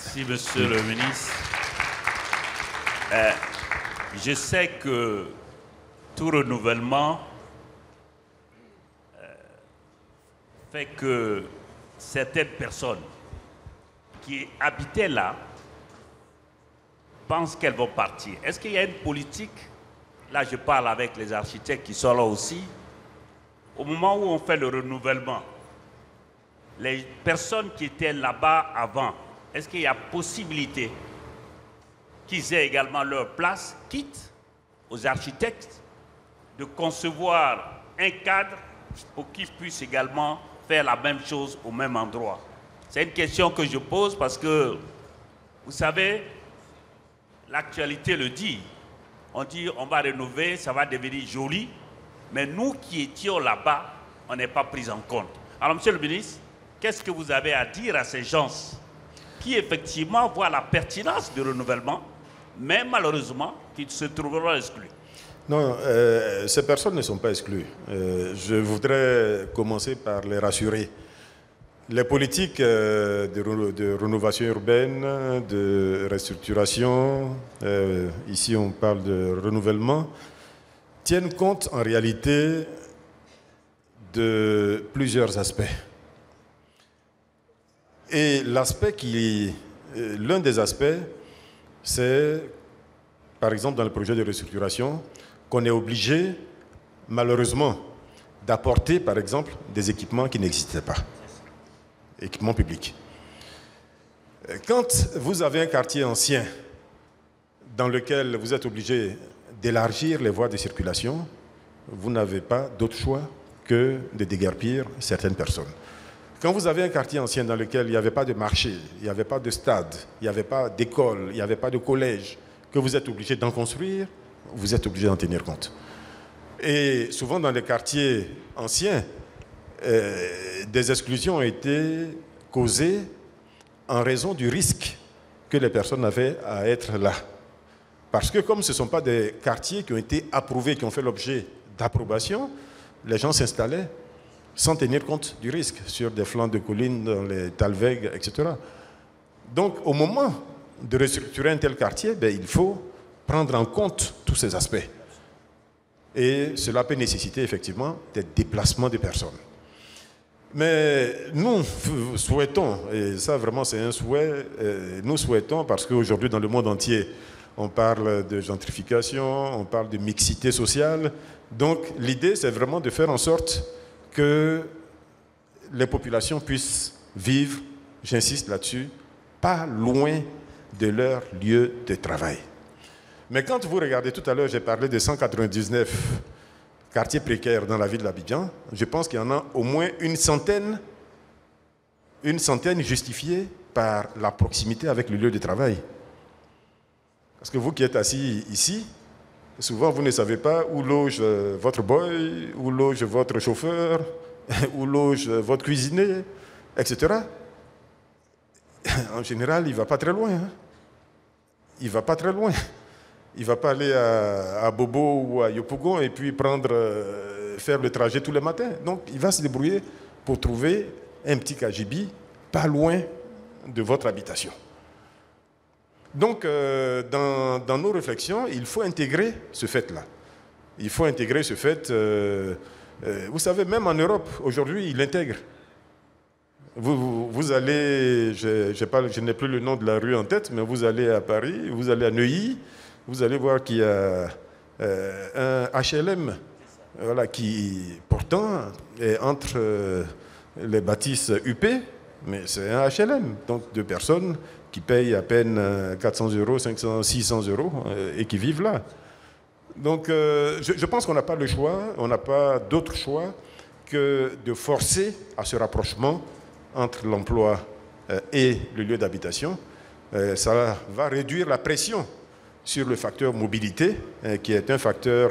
Merci, monsieur le ministre. Je sais que tout renouvellement fait que certaines personnes qui habitaient là pensent qu'elles vont partir. Est-ce qu'il y a une politique? Là, je parle avec les architectes qui sont là aussi. Au moment où on fait le renouvellement, les personnes qui étaient là-bas avant, est-ce qu'il y a possibilité qu'ils aient également leur place, quitte aux architectes de concevoir un cadre pour qu'ils puissent également faire la même chose au même endroit? C'est une question que je pose parce que, vous savez, l'actualité le dit. On dit on va rénover, ça va devenir joli, mais nous qui étions là-bas, on n'est pas pris en compte. Alors, monsieur le ministre, qu'est-ce que vous avez à dire à ces gens qui, effectivement, voient la pertinence du renouvellement, mais malheureusement, qui se trouveront exclus? Non, ces personnes ne sont pas exclues. Je voudrais commencer par les rassurer. Les politiques de rénovation urbaine, de restructuration, ici on parle de renouvellement, tiennent compte en réalité de plusieurs aspects. Et l'un des aspects, c'est, par exemple, dans le projet de restructuration, qu'on est obligé, malheureusement, d'apporter, par exemple, des équipements qui n'existaient pas. Équipements publics. Quand vous avez un quartier ancien dans lequel vous êtes obligé d'élargir les voies de circulation, vous n'avez pas d'autre choix que de déguerpir certaines personnes. Quand vous avez un quartier ancien dans lequel il n'y avait pas de marché, il n'y avait pas de stade, il n'y avait pas d'école, il n'y avait pas de collège, que vous êtes obligé d'en construire, vous êtes obligé d'en tenir compte. Et souvent dans les quartiers anciens, des exclusions ont été causées en raison du risque que les personnes avaient à être là. Parce que comme ce ne sont pas des quartiers qui ont été approuvés, qui ont fait l'objet d'approbation, les gens s'installaient sans tenir compte du risque sur des flancs de collines, dans les talwegs, etc. Donc au moment de restructurer un tel quartier, il faut prendre en compte tous ces aspects. Et cela peut nécessiter effectivement des déplacements de personnes. Mais nous souhaitons, et ça vraiment c'est un souhait, nous souhaitons, parce qu'aujourd'hui dans le monde entier, on parle de gentrification, on parle de mixité sociale. Donc l'idée c'est vraiment de faire en sorte que les populations puissent vivre, j'insiste là-dessus, pas loin de leur lieu de travail. Mais quand vous regardez tout à l'heure, j'ai parlé de 199 quartiers précaires dans la ville d'Abidjan, je pense qu'il y en a au moins une centaine justifiées par la proximité avec le lieu de travail. Parce que vous qui êtes assis ici, souvent vous ne savez pas où loge votre boy, où loge votre chauffeur, où loge votre cuisinier, etc. En général, il ne va pas très loin. Hein. Il ne va pas très loin. Il ne va pas aller à Bobo ou à Yopougon et puis faire le trajet tous les matins. Donc, il va se débrouiller pour trouver un petit cagibi pas loin de votre habitation. Donc, dans nos réflexions, il faut intégrer ce fait-là. Il faut intégrer ce fait. Vous savez, même en Europe, aujourd'hui, il l'intègre. Vous allez, je n'ai plus le nom de la rue en tête, mais vous allez à Paris, vous allez à Neuilly, vous allez voir qu'il y a un HLM, voilà, qui pourtant est entre les bâtisses UP, mais c'est un HLM, donc de personnes qui payent à peine 400 euros, 500, 600 euros et qui vivent là. Donc je pense qu'on n'a pas le choix, on n'a pas d'autre choix que de forcer à ce rapprochement entre l'emploi et le lieu d'habitation. Ça va réduire la pression sur le facteur mobilité, qui est un facteur,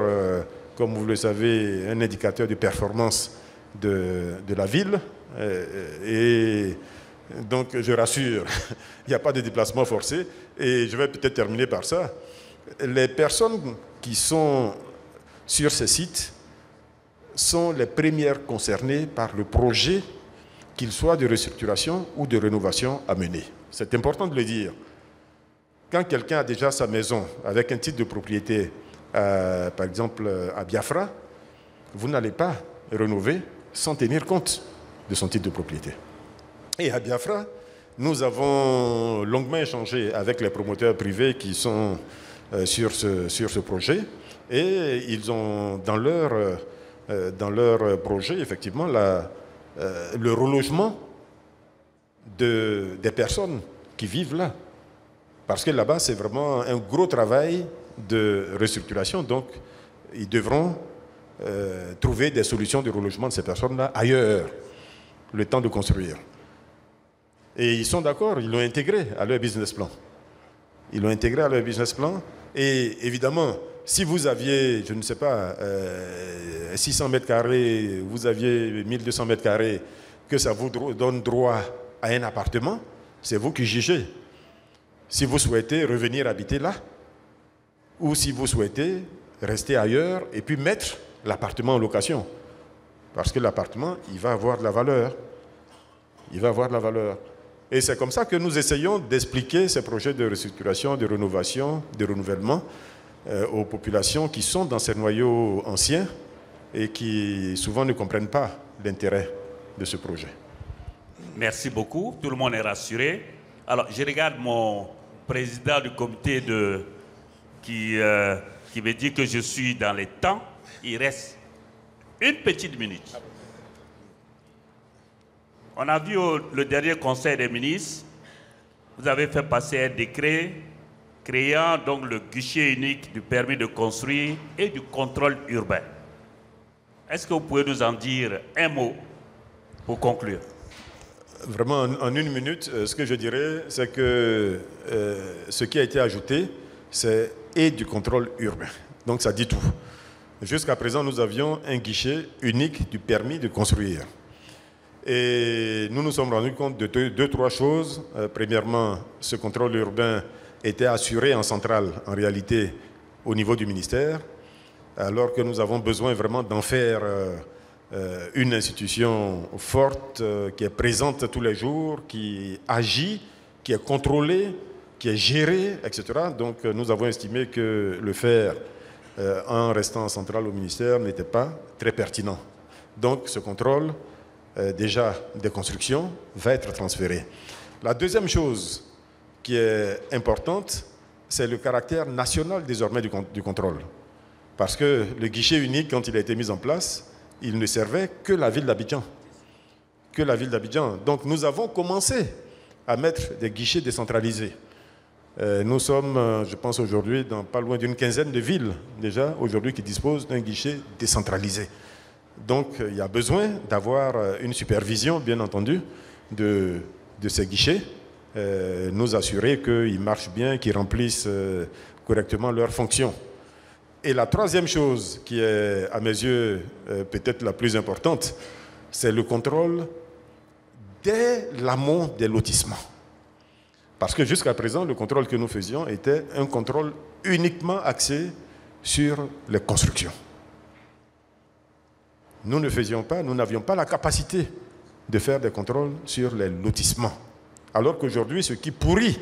comme vous le savez, un indicateur de performance de la ville. Et donc, je rassure, il n'y a pas de déplacement forcé. Et je vais peut-être terminer par ça. Les personnes qui sont sur ces sites sont les premières concernées par le projet, qu'il soit de restructuration ou de rénovation à mener. c'est important de le dire. Quand quelqu'un a déjà sa maison avec un titre de propriété, par exemple à Biafra, vous n'allez pas rénover sans tenir compte de son titre de propriété. Et à Biafra, nous avons longuement échangé avec les promoteurs privés qui sont sur ce projet, et ils ont dans leur projet effectivement le relogement des personnes qui vivent là. Parce que là-bas, c'est vraiment un gros travail de restructuration, donc ils devront trouver des solutions de relogement de ces personnes-là ailleurs, le temps de construire. Et ils sont d'accord, ils l'ont intégré à leur business plan. Ils l'ont intégré à leur business plan. Et évidemment, si vous aviez, je ne sais pas, 600 mètres carrés, vous aviez 1200 mètres carrés, que ça vous donne droit à un appartement, c'est vous qui jugez. Si vous souhaitez revenir habiter là, ou si vous souhaitez rester ailleurs et puis mettre l'appartement en location. Parce que l'appartement, il va avoir de la valeur. Il va avoir de la valeur. Et c'est comme ça que nous essayons d'expliquer ces projets de restructuration, de rénovation, de renouvellement aux populations qui sont dans ces noyaux anciens et qui souvent ne comprennent pas l'intérêt de ce projet. Merci beaucoup. Tout le monde est rassuré. Alors, je regarde mon président du comité qui me dit que je suis dans les temps. Il reste une petite minute. On a vu le dernier conseil des ministres, vous avez fait passer un décret créant donc le guichet unique du permis de construire et du contrôle urbain. Est-ce que vous pouvez nous en dire un mot pour conclure? Vraiment, en une minute, ce que je dirais, c'est que ce qui a été ajouté, c'est et du contrôle urbain. Donc ça dit tout. Jusqu'à présent, nous avions un guichet unique du permis de construire. Et nous nous sommes rendus compte de deux, trois choses. Premièrement, ce contrôle urbain était assuré en centrale, en réalité, au niveau du ministère, alors que nous avons besoin vraiment d'en faire une institution forte, qui est présente tous les jours, qui agit, qui est contrôlée, qui est gérée, etc. Donc nous avons estimé que le faire en restant central au ministère n'était pas très pertinent. Donc ce contrôle, déjà des constructions, va être transféré. La deuxième chose qui est importante, c'est le caractère national désormais du contrôle. Parce que le guichet unique, quand il a été mis en place, il ne servait que la ville d'Abidjan. Que la ville d'Abidjan. Donc nous avons commencé à mettre des guichets décentralisés. Nous sommes, je pense aujourd'hui, dans pas loin d'une quinzaine de villes déjà aujourd'hui qui disposent d'un guichet décentralisé. Donc il y a besoin d'avoir une supervision, bien entendu, de ces guichets, nous assurer qu'ils marchent bien, qu'ils remplissent correctement leurs fonctions. Et la troisième chose qui est, à mes yeux, peut-être la plus importante, c'est le contrôle dès l'amont des lotissements. Parce que jusqu'à présent, le contrôle que nous faisions était un contrôle uniquement axé sur les constructions. Nous n'avions pas la capacité de faire des contrôles sur les lotissements. Alors qu'aujourd'hui, ce qui pourrit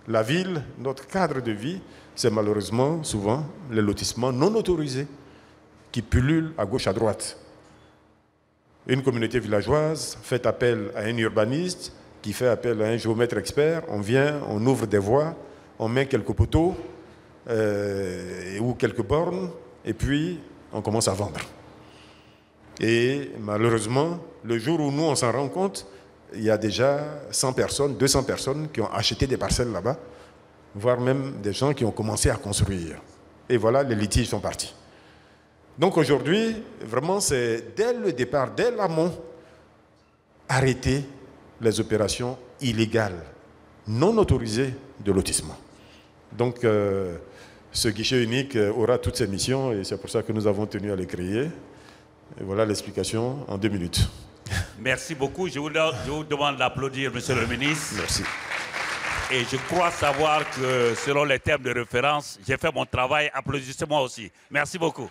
la ville, notre cadre de vie, c'est malheureusement souvent les lotissements non autorisés qui pullulent à gauche, à droite. Une communauté villageoise fait appel à un urbaniste qui fait appel à un géomètre expert. On vient, on ouvre des voies, on met quelques poteaux ou quelques bornes et puis on commence à vendre. Et malheureusement, le jour où nous on s'en rend compte, il y a déjà 100 personnes, 200 personnes qui ont acheté des parcelles là-bas, voire même des gens qui ont commencé à construire. Et voilà, les litiges sont partis. Donc aujourd'hui, vraiment, c'est dès le départ, dès l'amont, arrêter les opérations illégales, non autorisées de lotissement. Donc ce guichet unique aura toutes ses missions et c'est pour ça que nous avons tenu à les créer. Et voilà l'explication en 2 minutes. Merci beaucoup. Je vous demande d'applaudir, Monsieur le ministre. Merci. Et je crois savoir que selon les termes de référence, j'ai fait mon travail. Applaudissez-moi aussi. Merci beaucoup.